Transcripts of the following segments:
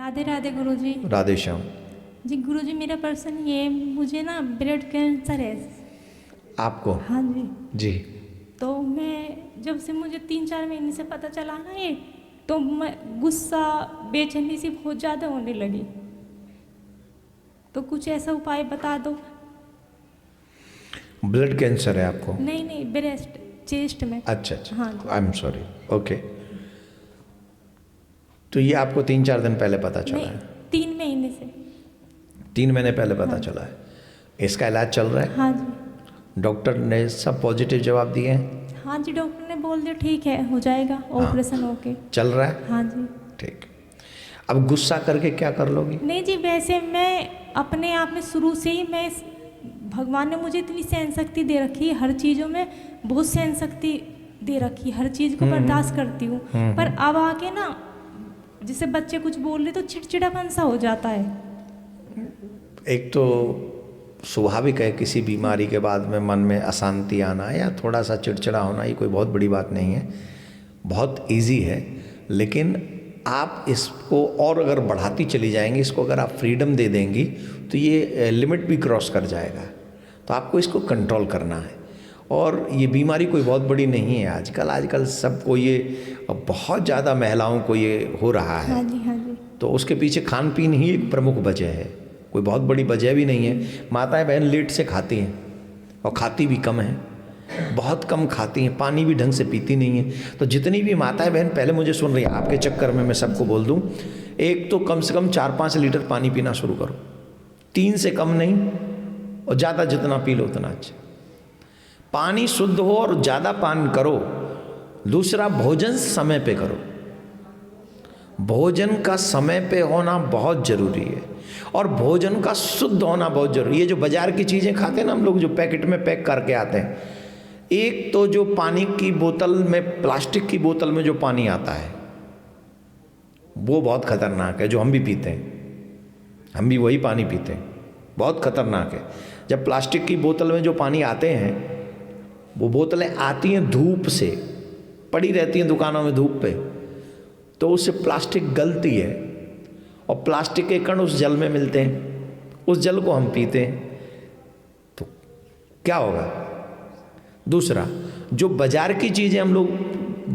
राधे राधे गुरुजी। राधे श्याम। जी गुरुजी, मेरा पर्सन ये, मुझे ना ब्लड कैंसर है। आपको? हाँ जी। जी। तो मैं जब से मुझे 3-4 महीने से पता चला ना ये, तो मैं गुस्सा बेचैनी सी बहुत ज़्यादा होने लगी। तो कुछ ऐसा उपाय बता दो। ब्लड कैंसर है आपको? नहीं नहीं, ब्रेस्ट चेस्ट में। अच्छा अच्छा। हाँ जी। I am sorry. ओके। तो ये आपको 3-4 दिन पहले पता चला नहीं, है? 3 महीने से। 3 महीने पहले पता हाँ। चला है। इसका इलाज चल रहा है? हाँ जी। डॉक्टर ने सब पॉजिटिव जवाब दिए हैं? हाँ जी, डॉक्टर ने बोल दिया ठीक है, हो जाएगा ऑपरेशन होके। चल रहा है? हाँ जी। ठीक। अब गुस्सा करके क्या कर लोगी? नहीं जी, वैसे मैं अपने आप में शुरू से ही, मैं भगवान ने मुझे इतनी सहन शक्ति दे रखी है, हर चीज़ों में बहुत सहन शक्ति दे रखी है, हर चीज़ को बर्दाश्त करती हूँ। पर अब आके ना, जैसे बच्चे कुछ बोल रहे तो चिड़चिड़ापन सा हो जाता है। एक तो स्वाभाविक है किसी बीमारी के बाद में मन में अशांति आना या थोड़ा सा चिड़चिड़ा होना, ये कोई बहुत बड़ी बात नहीं है, बहुत इजी है। लेकिन आप इसको और अगर बढ़ाती चली जाएंगी, इसको अगर आप फ्रीडम दे देंगी तो ये लिमिट भी क्रॉस कर जाएगा। तो आपको इसको कंट्रोल करना है। और ये बीमारी कोई बहुत बड़ी नहीं है। आजकल सबको ये, बहुत ज़्यादा महिलाओं को ये हो रहा है। हाँ जी, हाँ जी। तो उसके पीछे खान पीन ही एक प्रमुख वजह है, कोई बहुत बड़ी वजह भी नहीं है। माताएं बहन लेट से खाती हैं और खाती भी कम है, बहुत कम खाती हैं, पानी भी ढंग से पीती नहीं है। तो जितनी भी माताएं बहन पहले मुझे सुन रही हैं, आपके चक्कर में मैं सबको बोल दूं, एक तो कम से कम 4-5 लीटर पानी पीना शुरू करो, 3 से कम नहीं, और ज़्यादा जितना पी लो उतना अच्छा। पानी शुद्ध हो और ज़्यादा पान करो। दूसरा, भोजन समय पे करो। भोजन का समय पे होना बहुत जरूरी है, और भोजन का शुद्ध होना बहुत जरूरी है। ये जो बाजार की चीज़ें खाते हैं ना हम लोग, जो पैकेट में पैक करके आते हैं, एक तो जो पानी की बोतल में, प्लास्टिक की बोतल में जो पानी आता है वो बहुत खतरनाक है, जो हम भी पीते हैं, हम भी वही पानी पीते हैं, बहुत खतरनाक है। जब प्लास्टिक की बोतल में जो पानी आते हैं, वो बोतलें आती हैं धूप से, पड़ी रहती हैं दुकानों में धूप पे, तो उससे प्लास्टिक गलती है और प्लास्टिक के कण उस जल में मिलते हैं, उस जल को हम पीते हैं, तो क्या होगा। दूसरा, जो बाजार की चीज़ें हम लोग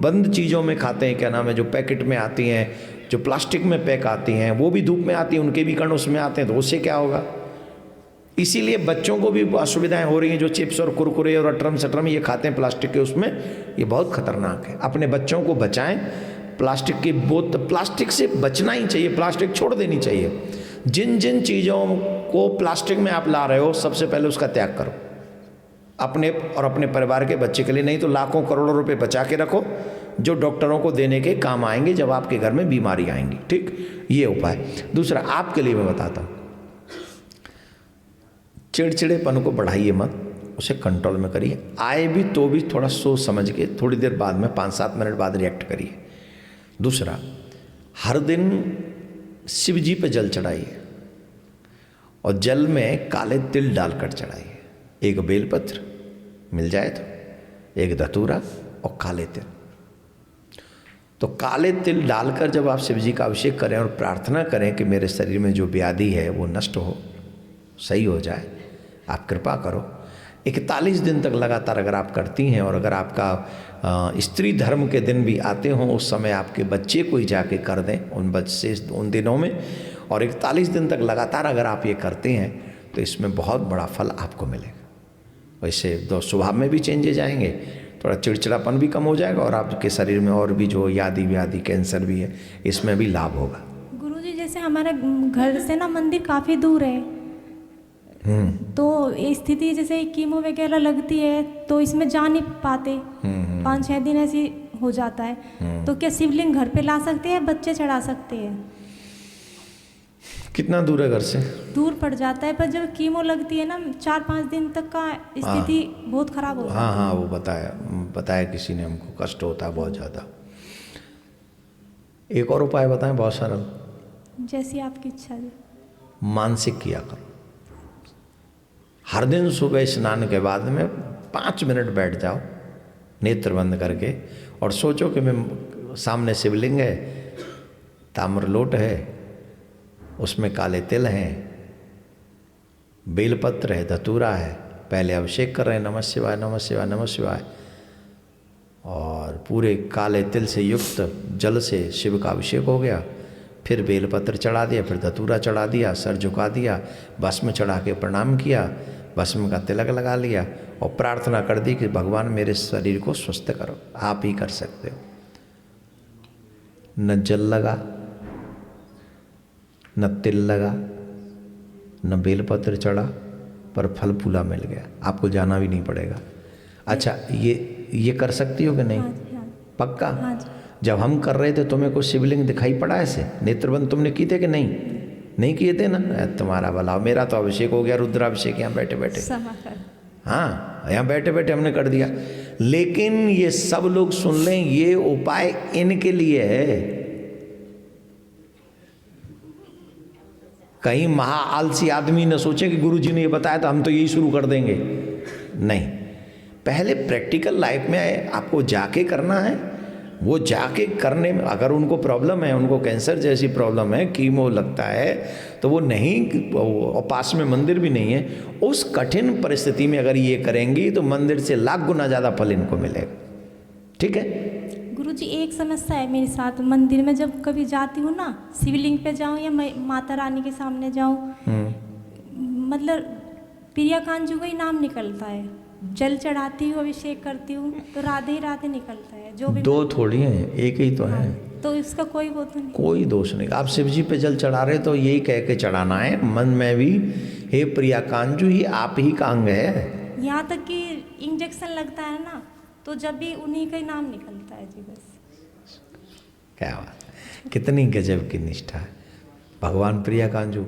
बंद चीज़ों में खाते हैं, क्या नाम है, जो पैकेट में आती हैं, जो प्लास्टिक में पैक आती हैं, वो भी धूप में आती हैं, उनके भी कण उसमें आते हैं, तो उससे क्या होगा। इसीलिए बच्चों को भी असुविधाएं हो रही हैं, जो चिप्स और कुरकुरे और अटरम सटरम ये खाते हैं प्लास्टिक के, उसमें ये बहुत खतरनाक है। अपने बच्चों को बचाएं प्लास्टिक की बोतल, प्लास्टिक से बचना ही चाहिए, प्लास्टिक छोड़ देनी चाहिए। जिन जिन चीज़ों को प्लास्टिक में आप ला रहे हो, सबसे पहले उसका त्याग करो, अपने और अपने परिवार के बच्चे के लिए। नहीं तो लाखों करोड़ों रुपए बचा के रखो, जो डॉक्टरों को देने के काम आएंगे जब आपके घर में बीमारी आएंगी। ठीक, ये उपाय। दूसरा, आपके लिए मैं बताता हूँ, चिड़चिड़ेपन को बढ़ाइए मत, उसे कंट्रोल में करिए। आए भी तो भी थोड़ा सोच समझ के, थोड़ी देर बाद में 5-7 मिनट बाद रिएक्ट करिए। दूसरा, हर दिन शिव जी पे जल चढ़ाइए, और जल में काले तिल डालकर चढ़ाइए। एक बेलपत्र मिल जाए तो, एक धतूरा और काले तिल। तो काले तिल डालकर जब आप शिव जी का अभिषेक करें और प्रार्थना करें कि मेरे शरीर में जो व्याधि है वो नष्ट हो, सही हो जाए, आप कृपा करो। 41 दिन तक लगातार अगर आप करती हैं, और अगर आपका स्त्री धर्म के दिन भी आते हों, उस समय आपके बच्चे को ही जाके कर दें उन बच्चे उन दिनों में, और 41 दिन तक लगातार अगर आप ये करते हैं, तो इसमें बहुत बड़ा फल आपको मिलेगा। वैसे तो स्वभाव में भी चेंजेज आएंगे, थोड़ा चिड़चिड़ापन भी कम हो जाएगा, और आपके शरीर में और भी जो यादी व्याधि कैंसर भी है, इसमें भी लाभ होगा। गुरुजी, जैसे हमारे घर से ना मंदिर काफ़ी दूर है, तो स्थिति जैसे कीमो वगैरह लगती है तो इसमें जा नहीं पाते, 5-6 दिन ऐसी हो जाता है। तो क्या शिवलिंग घर पे ला सकते हैं, बच्चे चढ़ा सकते हैं? कितना दूर है घर से? दूर पड़ जाता है, पर जब कीमो लगती है ना, 4-5 दिन तक का स्थिति बहुत खराब हो जाती है। हाँ, वो बताया किसी ने हमको, कष्ट होता है बहुत ज़्यादा। एक और उपाय बताएं, बहुत सरल। जैसी आपकी इच्छा है। मानसिक किया करो। हर दिन सुबह स्नान के बाद में 5 मिनट बैठ जाओ नेत्र बंद करके, और सोचो कि मैं सामने शिवलिंग है, ताम्रलोट है, उसमें काले तिल हैं, बेलपत्र है, धतूरा है। पहले अभिषेक कर रहे हैं, नमः शिवाय नमः शिवाय नमः शिवाय, और पूरे काले तिल से युक्त जल से शिव का अभिषेक हो गया। फिर बेलपत्र चढ़ा दिया, फिर धतूरा चढ़ा दिया, सर झुका दिया, भस्म चढ़ा के प्रणाम किया, भस्म का तिलक लगा लिया और प्रार्थना कर दी कि भगवान मेरे शरीर को स्वस्थ करो। आप ही कर सकते हो। न जल लगा, न तिल लगा, न बेलपत्र चढ़ा, पर फल फूला मिल गया। आपको जाना भी नहीं पड़ेगा। अच्छा, ये कर सकती हो कि नहीं? हाँ जी, हाँ। पक्का? हाँ जी। जब हम कर रहे थे तुम्हें कोई शिवलिंग दिखाई पड़ा ऐसे? नेत्रबंद तुमने किए थे कि नहीं? नहीं किए थे ना? तुम्हारा भला। मेरा तो अभिषेक हो गया, रुद्राभिषेक, यहाँ बैठे बैठे। हाँ, यहाँ बैठे बैठे हमने कर दिया। लेकिन ये सब लोग सुन लें, ये उपाय इनके लिए है। कहीं महा आलसी आदमी न सोचे कि गुरुजी ने ये बताया तो हम तो यही शुरू कर देंगे। नहीं, पहले प्रैक्टिकल लाइफ में आपको जाके करना है। वो जाके करने में अगर उनको प्रॉब्लम है, उनको कैंसर जैसी प्रॉब्लम है, कीमो लगता है, तो वो नहीं, और पास में मंदिर भी नहीं है, उस कठिन परिस्थिति में अगर ये करेंगी तो मंदिर से लाख गुना ज़्यादा फल इनको मिलेगा। ठीक है? गुरुजी, एक समस्या है मेरे साथ। मंदिर में जब कभी जाती हूँ ना, शिवलिंग पे जाऊँ या माता रानी के सामने जाऊँ, मतलब प्रिया कांजू का ही नाम निकलता है। जल चढ़ाती हूँ, अभिषेक करती हूँ, तो राधे ही राधे निकलता है। जो भी दो थोड़ी हैं, एक ही तो है। तो इसका कोई वो तो नहीं, कोई दोष नहीं। आप शिव जी पे जल चढ़ा रहे तो यही कह के चढ़ाना है मन में भी, हे प्रिया कांजू, ये आप ही का अंग है। यहाँ तक कि इंजेक्शन लगता है ना, तो जब भी उन्हीं का ही नाम निकलता है जी बस। क्या बात है, कितनी गजब की निष्ठा है। भगवान प्रिया कांजू